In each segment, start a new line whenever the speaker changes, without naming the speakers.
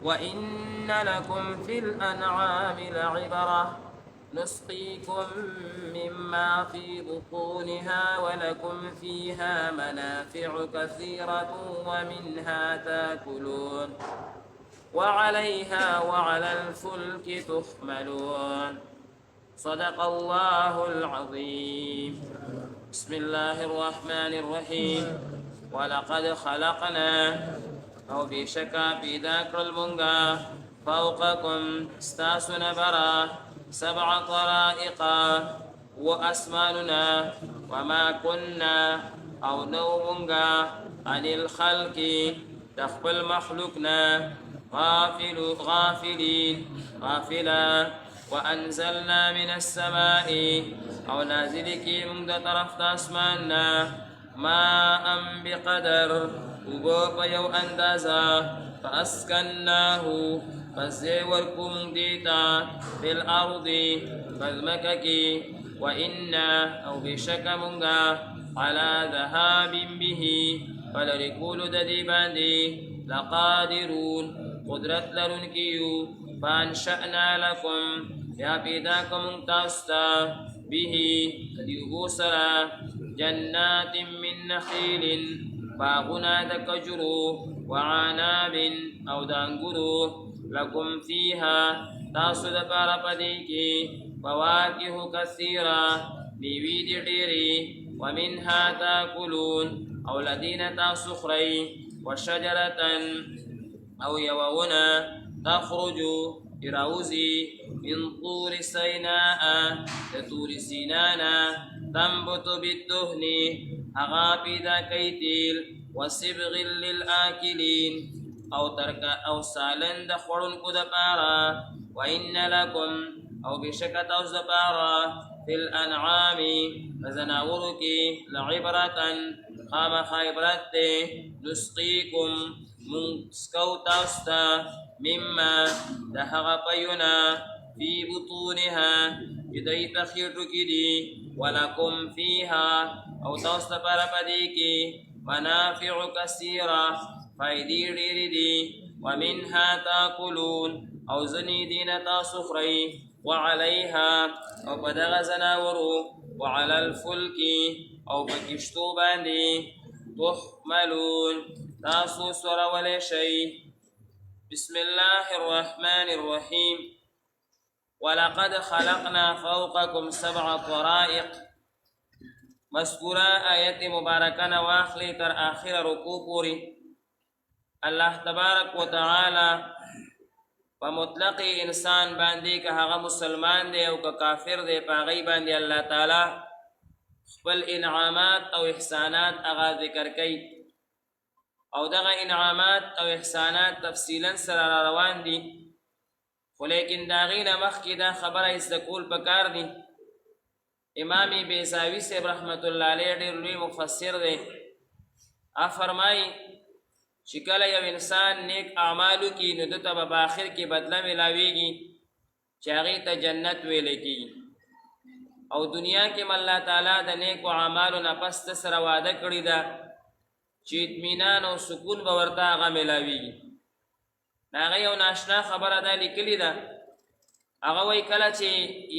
وإن لكم في الأنعام لعبرة نسقيكم مما في بطونها ولكم فيها منافع كثيرة ومنها تاكلون وعليها وعلى الفلك تحملون. صدق الله العظيم. بسم الله الرحمن الرحيم. ولقد خلقنا او بشكا پیدا کرل مونگا فوقكم استاسنا برا سبع طرائق واسماننا وما كنا او نو مونگا عن الخلق تخبل مخلوقنا غافلين غافلا وأنزلنا من السماء أو نازلك من طرف أسماننا ماء بقدر وبوب يو أندازا فأسكناه فزيوركم ديتا في الأرض فالمككي وإنا أو بشك منغا على ذهاب به فلركول دديباندي لقادرون قدرت لرنكيو فانشأنا لكم يا بيداكم تاستا به ديوبوسرا جنات من نخيل باغنا دكجرو وعناب أو دانغرو لكم فيها تاسو دبار بديكي فواكه كثيرة بيويد ديري ومنها تاكلون أو الذين تاسخري وشجرة أو يوونا تخرج إراوزي من طور سيناء تطور سينانا تنبت بالدهن أغابي ذا كيتيل وصبغ للآكلين أو ترك أو سالن دخورن كدبارا وإن لكم أو بشكة أو زبارا في الأنعام فزناورك لعبرة خام خيبرت نسقيكم من سكوتاستا مما دهغ بينا في بطونها جدي تخير كدي ولكم فيها أو تاستا بربديكي منافع كثيرة فايدي ريدي ومنها تاكلون أو زنيدين تاسخري وعليها أو بدغ زناورو وعلى الفلك أو بكشتو باندي تحملون تاسو سورة ولا شيء. بسم الله الرحمن الرحيم. ولقد خلقنا فوقكم سبع طرائق. مذكورة آية مباركة واخلي تر آخر ركوع پوری الله تبارک و تعالی په مطلق انسان باندې که هغه مسلمان دی او که کافر دی په هغه باندې الله تعالی خپل انعامات او احسانات هغه ذکر کوي او دغه انعامات او احسانات تفصیلا سره روان دي خو لیکن دا غینه مخکې دا خبره استقول پکار دي. امام بیزاوی صاحب رحمت الله علیه ډېر لوی مفسر دی. فرمایي چې کله یو انسان نیک اعمالو کې نو دته به په آخر کې بدله ملاویږي چې هغې ته جنت ویلی کېږي او دنیا کې م الله تعالی د نیکو اعمالو نه پس ته سره واده کړې ده چې اطمینان او سکون به ورته هغه ملاویږي. د هغه یو ناشنا خبره دا لیکلې ده. هغه وایي کله چې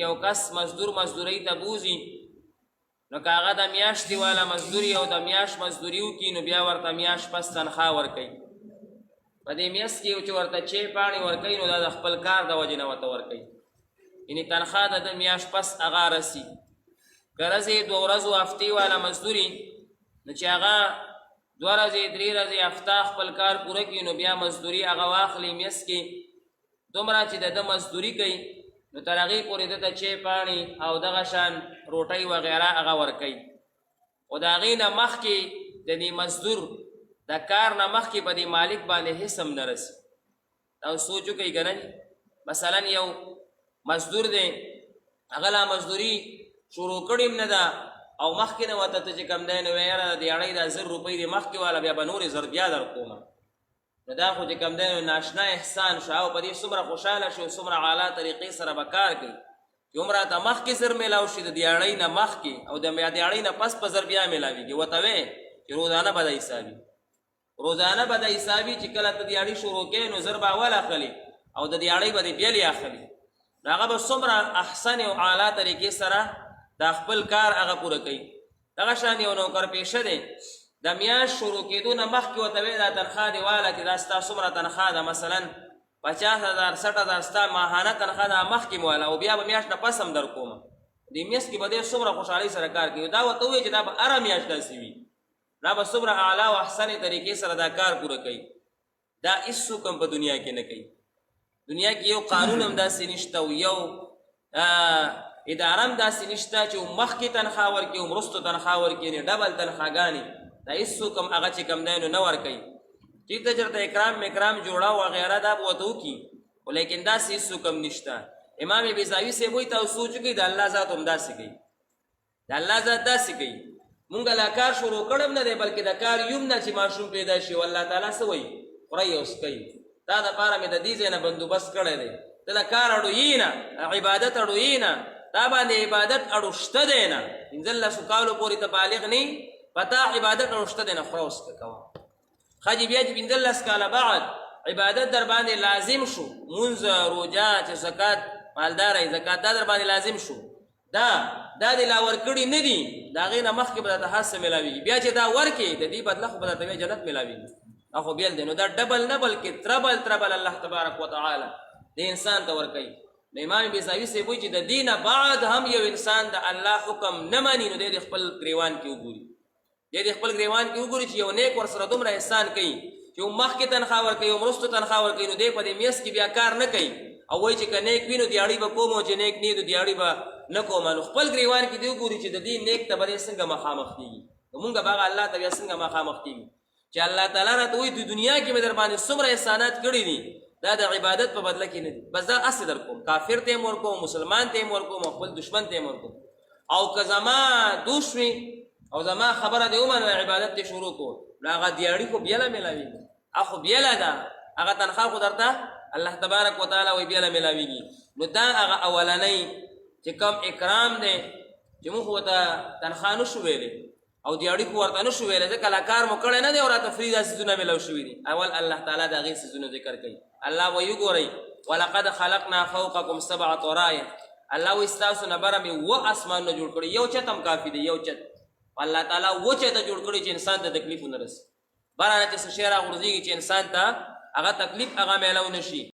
یو کس مزدورۍ ته بوځي نو که هغه د میاشتې والا مزدوري او د میاشت مزدوري وکړي نو بیا ورته میاشت پس تنخوا ورکوي. په دې میاشت کې چې ورته چی پاڼې ورکوي نو دا د خپل کار د وجې نه ورته ورکوي، یعنې تنخوا د میاشت پس هغه رسي. که ورځې 2 ورځو هفتې والا مزدوري نو چې هغه 2 ورځې 3 ورځې هفته خپل کار پوره کړي نو بیا مزدوري هغه واخلي میاشت کې دومره چې د مزدوري کوي نو تر هغې پورې دته چی پاڼې او دغه شان روټۍ وغیره هغه ورکوي. خو د هغې نه مخکې د دې مزدور د کار نه مخکې په دې مالک باندې هېڅ هم نه رسي. دا سوچ وکړئ که نه. مثلا یو مزدور دی هغه لا مزدوري شروع کړې هم نه ده او مخکې نه ورته ته چې کوم دی نو یاره د اړۍ دا 1000 روپۍ دی مخکې والا بیا به نورې زر بیا در کومه. نو دا خو چې کوم دی نو ناشنا احسان شو او په دې څومره خوشحاله شو څومره اعلی طریقې سره به کار کوي چې عمره ته مخکې زر میلاو شي د دې اړۍ نه مخکې او د اړۍ نه پس په زر بیا میلاویږي ورته وې چې روزانه به د حسابي روزانه به د حسابي چې کله ته دیاړي شروع کوې نو زر به اول اخلي او د دیاړۍ به دې بیا اخلي نو هغه به څومره احسن او اعلی طریقې سره دا خپل کار هغه پوره کوي دغه شان یو نوکر پیشه دی د میاشت شروع کېدو نه مخکې ورته وایي دا تنخوا دې واله چې دا ستا څومره تنخوا ده مثلا 50,000 60,000 ستا ماهانه تنخوا ده مخکې مو واله او بیا به میاشت نه پس هم در کومه دې میاشت کې به دې څومره خوشحالۍ سره کار کوي دا ورته ووایي چې دا به هره میاشت داسې وي دا به څومره اعلی او احسنې طریقې سره دا کار پوره کوي دا هېڅوک هم په دنیا کې نه کوي دنیا کې یو قانون هم داسې نشته او یو اداره هم داسې نشته چې مخکې تنخوا ورکړي او وروستو تنخوا ورکړي نه ډبل تنخواګانې دا هېڅوک هم هغه چې کوم دی نو نه ورکوي ټیک ده چېرته اکرام مکرام جوړه وغیره دا به ورته وکړي خو لیکن داسې هېڅوک هم نشته امام بیضاوي صاحب وایي تاسو سوچ وکړئ د الله ذات هم داسې کوي د الله ذات داسې کوي مونږ لا کار شروع کړی هم نه دی بلکې د کار یوم نه چې ماشوم پیدا شي والله تعالی څه وایي خورئ او څکئ دا دپاره مې د دې ځای نه بندوبست کړی دی ته د کار اړویي نه عبادت اړویي نه تا باندې عبادت اړو شته دی نه 15 کالو پورې ته بالغ نه په تا عبادت اړو شته دی نه خوره وڅکه کوه ښه بیا چې 15 کاله بعد عبادت در باندې لازم شو مونځ روژه چې زکات مالداری زکات دا در باندې لازم شو دا دې لا ورکړي نه دي د هغې نه مخکې به درته هر څه میلاویږي بیا چې دا ورکړي د دې بدله خو به درته بیا جنت میلاویږي دا خو بیل دی نو دا ډبل نه بلکې تربل الله تبارک وتعالی د انسان ته ورکوي د امام بیضاوي صاحب وایي چې د دې نه بعد هم یو انسان د الله حکم نه مني نو دی د خپل ګریوان کې وګوري دی د خپل ګریوان کې وګوري چې یو نیک ورسره دومره احسان کوي چې مخکې تنخوا ورکوي او وروستو تنخوا ورکوي نو دی په دې میاشت کې بیا کار نه کوي او وایي چې که نیک وي نو دیاړۍ به کوم او چې نیک نه وي نو دیاړۍ به نه کوم نو خپل ګریوان کې دی وګوري چې د دې نیک ته به دی څنګه مخامخ کېږي نو مونږ به هغه الله ته بیا څنګه مخامخ کېږي چې الله تعالی راته وایي د دنیا کې مې در باندې څومره احسانات کړي دي دا د عبادت په بدله کې نه دي بس دا هسې در کوم کافر ته یې هم ورکوم مسلمان ته یې هم ورکوم او خپل دشمن ته یې هم ورکوم او که زما دوست وي او زما خبره دې ومنله عبادت دې شروع کړو نو هغه دیاړي خو بیله میلاوېږي هغه خو بیله ده هغه تنخوا خو درته الله تبارک وتعالی وایي بیله میلاوېږي نو دا هغه اولنی چې کوم اکرام دی چې موږ ورته تنخوا نشو ویلی او دیاړي خو ورته نشو ویلی ځکه لا کار مو کړی نه دی او راته فري دا څیزونه میلاو شوي دي اول الله تعالی د هغې څیزونو ذکر کوي الله وایي وګورئ ولقد خلقنا فوقکم 7 طرایع الله وایي ستاسو نه بره مې 7 اسمانونه جوړ کړي یو چت هم کافي دی یو چت الله تعالی 7 چته جوړ کړي چې انسان ته تکلیف ونه رسي بره نه چې څه شی راغورځېږي چې انسان ته هغه تکلیف هغه میلاو نه شي